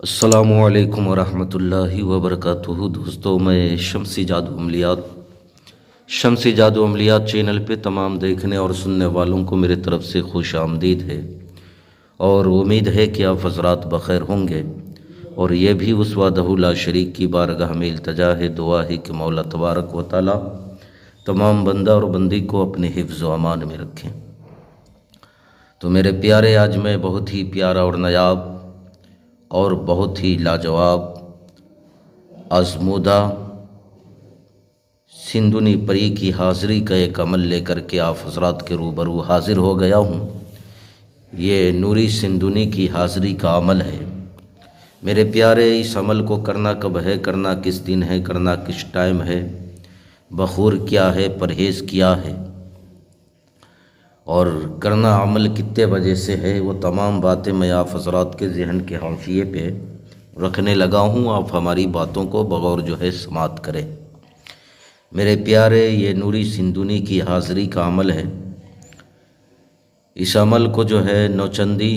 السلام علیکم ورحمۃ اللہ وبرکاتہ۔ دوستو، میں شمسی جادو عملیات چینل پہ تمام دیکھنے اور سننے والوں کو میرے طرف سے خوش آمدید ہے، اور امید ہے کہ آپ حضرات بخیر ہوں گے۔ اور یہ بھی اس وحدہ لا شریک کی بارگاہ میں التجا ہے، دعا ہے کہ مولا تبارک و تعالی تمام بندہ اور بندی کو اپنے حفظ و امان میں رکھیں۔ تو میرے پیارے، آج میں بہت ہی پیارا اور نایاب اور بہت ہی لاجواب آزمودہ سندونی پری کی حاضری کا ایک عمل لے کر کے آپ حضرات کے روبرو حاضر ہو گیا ہوں۔ یہ نوری سندونی کی حاضری کا عمل ہے۔ میرے پیارے، اس عمل کو کرنا کب ہے، کرنا کس دن ہے، کرنا کس ٹائم ہے، بخور کیا ہے، پرہیز کیا ہے، اور کرنا عمل کتنے بجے سے ہے، وہ تمام باتیں میں آپ حضرات کے ذہن کے حاشیے پہ رکھنے لگا ہوں۔ آپ ہماری باتوں کو بغور سماعت کریں۔ میرے پیارے، یہ نوری سندونی کی حاضری کا عمل ہے۔ اس عمل کو نوچندی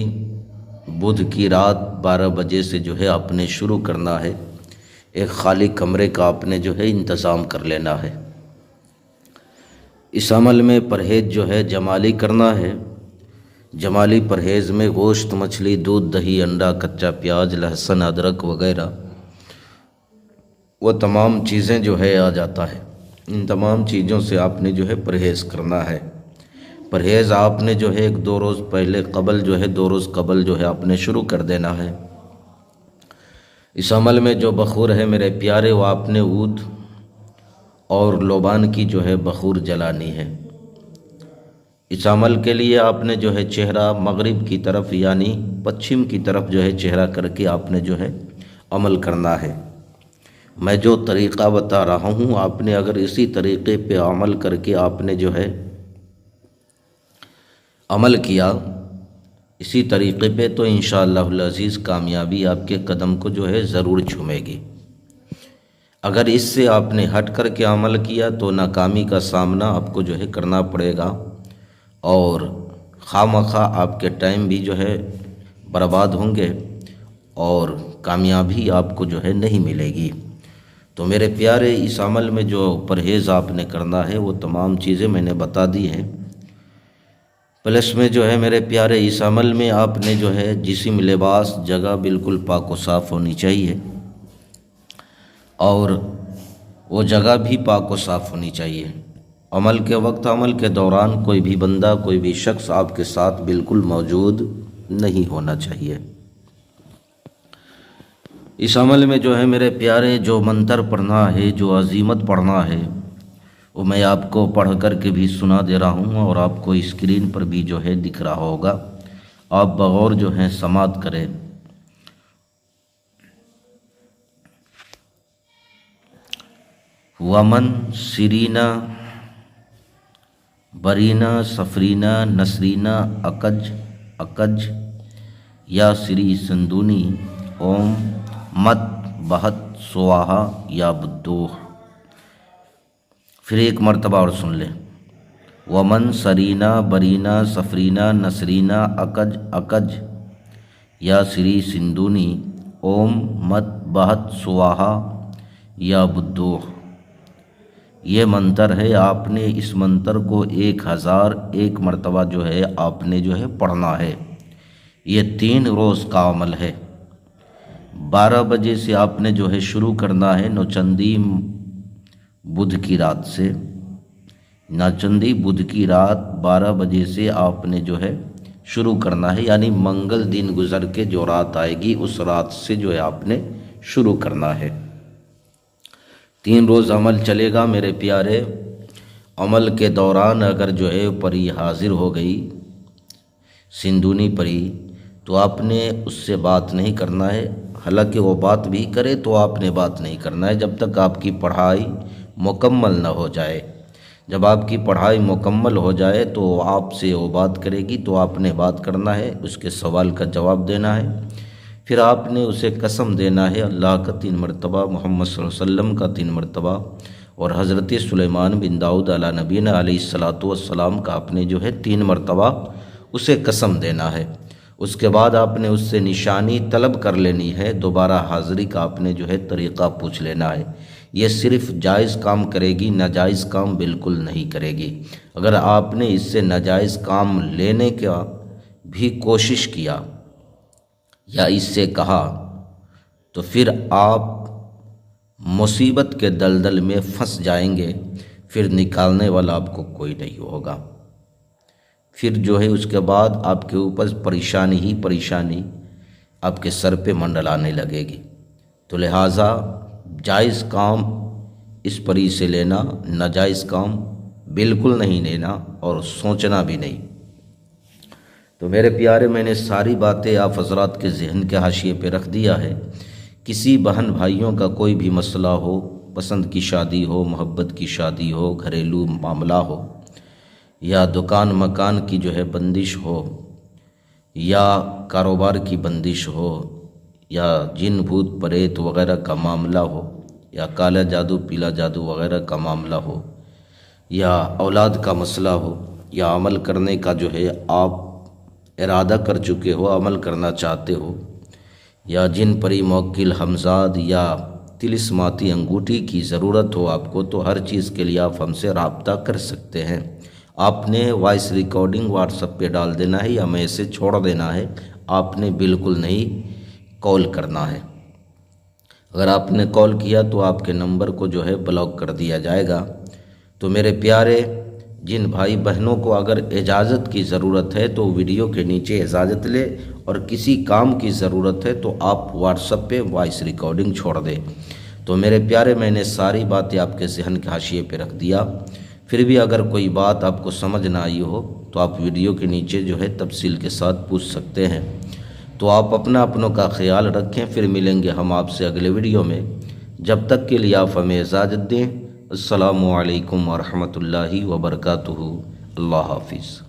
بدھ کی رات 12 بجے سے آپ نے شروع کرنا ہے۔ ایک خالی کمرے کا آپ نے انتظام کر لینا ہے۔ اس عمل میں پرہیز جمالی کرنا ہے۔ جمالی پرہیز میں گوشت، مچھلی، دودھ، دہی، انڈا، کچا پیاز، لہسن، ادرک وغیرہ وہ تمام چیزیں آ جاتا ہے۔ ان تمام چیزوں سے آپ نے پرہیز کرنا ہے۔ پرہیز آپ نے 2 روز پہلے قبل 2 روز قبل آپ نے شروع کر دینا ہے۔ اس عمل میں جو بخور ہے میرے پیارے، وہ آپ نے عود اور لوبان کی بخور جلانی ہے۔ اس عمل کے لیے آپ نے چہرہ مغرب کی طرف یعنی پچھم کی طرف چہرہ کر کے آپ نے عمل کرنا ہے۔ میں جو طریقہ بتا رہا ہوں، آپ نے اگر اسی طریقے پہ عمل کر کے آپ نے عمل کیا اسی طریقے پہ، تو انشاءاللہ العزیز کامیابی آپ کے قدم کو ضرور چھومے گی۔ اگر اس سے آپ نے ہٹ کر کے عمل کیا تو ناکامی کا سامنا آپ کو کرنا پڑے گا، اور خواہ مخواہ آپ کے ٹائم بھی برباد ہوں گے، اور کامیابی آپ کو نہیں ملے گی۔ تو میرے پیارے، اس عمل میں جو پرہیز آپ نے کرنا ہے وہ تمام چیزیں میں نے بتا دی ہیں۔ پلس میں میرے پیارے، اس عمل میں آپ نے جسم، لباس، جگہ بالکل پاک و صاف ہونی چاہیے، اور وہ جگہ بھی پاک و صاف ہونی چاہیے۔ عمل کے وقت، عمل کے دوران کوئی بھی بندہ، کوئی بھی شخص آپ کے ساتھ بالکل موجود نہیں ہونا چاہیے۔ اس عمل میں میرے پیارے، جو منتر پڑھنا ہے، جو عزیمت پڑھنا ہے، وہ میں آپ کو پڑھ کر کے بھی سنا دے رہا ہوں، اور آپ کو اسکرین پر بھی دکھ رہا ہوگا۔ آپ بغور سماعت کریں۔ ومن سرینا برینا سفرینا نسرینا اکج یا سری سندونی اوم مت بہت سواہا یا بدوہ۔ پھر ایک مرتبہ اور سن لیں۔ ومن سرینا برینا سفرینا نسرینا اکج یا سری سندونی اوم مت بہت سواہا یا بدوہ۔ یہ منتر ہے، آپ نے اس منتر کو 1001 مرتبہ آپ نے پڑھنا ہے۔ یہ 3 روز کا عمل ہے۔ 12 بجے سے آپ نے شروع کرنا ہے، نوچندی بدھ کی رات سے۔ نوچندی بدھ کی رات 12 بجے سے آپ نے شروع کرنا ہے، یعنی منگل دن گزر کے جو رات آئے گی اس رات سے آپ نے شروع کرنا ہے۔ 3 روز عمل چلے گا میرے پیارے۔ عمل کے دوران اگر پری حاضر ہو گئی، سندونی پری، تو آپ نے اس سے بات نہیں کرنا ہے۔ حالانکہ وہ بات بھی کرے تو آپ نے بات نہیں کرنا ہے جب تک آپ کی پڑھائی مکمل نہ ہو جائے۔ جب آپ کی پڑھائی مکمل ہو جائے تو آپ سے وہ بات کرے گی، تو آپ نے بات کرنا ہے، اس کے سوال کا جواب دینا ہے۔ پھر آپ نے اسے قسم دینا ہے، اللہ کا 3 مرتبہ، محمد صلی اللہ علیہ وسلم کا 3 مرتبہ، اور حضرت سلیمان بن داؤد علیہ نبینا علیہ الصلاۃ والسلام کا آپ نے 3 مرتبہ اسے قسم دینا ہے۔ اس کے بعد آپ نے اس سے نشانی طلب کر لینی ہے، دوبارہ حاضری کا آپ نے جو ہے طریقہ پوچھ لینا ہے۔ یہ صرف جائز کام کرے گی، ناجائز کام بالکل نہیں کرے گی۔ اگر آپ نے اس سے ناجائز کام لینے کا بھی کوشش کیا یا اس سے کہا تو پھر آپ مصیبت کے دلدل میں پھنس جائیں گے، پھر نکالنے والا آپ کو کوئی نہیں ہوگا۔ پھر جو ہے اس کے بعد آپ کے اوپر پریشانی ہی پریشانی آپ کے سر پہ منڈلانے لگے گی۔ تو لہٰذا جائز کام اس پری سے لینا، ناجائز کام بالکل نہیں لینا اور سوچنا بھی نہیں۔ تو میرے پیارے، میں نے ساری باتیں آپ حضرات کے ذہن کے حاشیے پہ رکھ دیا ہے۔ کسی بہن بھائیوں کا کوئی بھی مسئلہ ہو، پسند کی شادی ہو، محبت کی شادی ہو، گھریلو معاملہ ہو، یا دکان مکان کی جو ہے بندش ہو، یا کاروبار کی بندش ہو، یا جن بھوت پریت وغیرہ کا معاملہ ہو، یا کالا جادو پیلا جادو وغیرہ کا معاملہ ہو، یا اولاد کا مسئلہ ہو، یا عمل کرنے کا جو ہے آپ ارادہ کر چکے ہو، عمل کرنا چاہتے ہو، یا جن پری موکل ہمزاد یا طلسماتی انگوٹھی کی ضرورت ہو آپ کو، تو ہر چیز کے لیے آپ ہم سے رابطہ کر سکتے ہیں۔ آپ نے وائس ریکارڈنگ واٹس ایپ پہ ڈال دینا ہے یا میسج چھوڑ دینا ہے، آپ نے بالکل نہیں کال کرنا ہے۔ اگر آپ نے کال کیا تو آپ کے نمبر کو جو ہے بلاک کر دیا جائے گا۔ تو میرے پیارے، جن بھائی بہنوں کو اگر اجازت کی ضرورت ہے تو ویڈیو کے نیچے اجازت لے، اور کسی کام کی ضرورت ہے تو آپ واٹس ایپ پہ وائس ریکارڈنگ چھوڑ دیں۔ تو میرے پیارے، میں نے ساری باتیں آپ کے ذہن کے حاشیے پہ رکھ دیا۔ پھر بھی اگر کوئی بات آپ کو سمجھ نہ آئی ہو تو آپ ویڈیو کے نیچے جو ہے تفصیل کے ساتھ پوچھ سکتے ہیں۔ تو آپ اپنوں کا خیال رکھیں، پھر ملیں گے ہم آپ سے اگلے ویڈیو میں۔ جب تک کے لیے آپ ہمیں اجازت دیں۔ السلام علیکم ورحمۃ اللہ وبرکاتہ۔ اللہ حافظ۔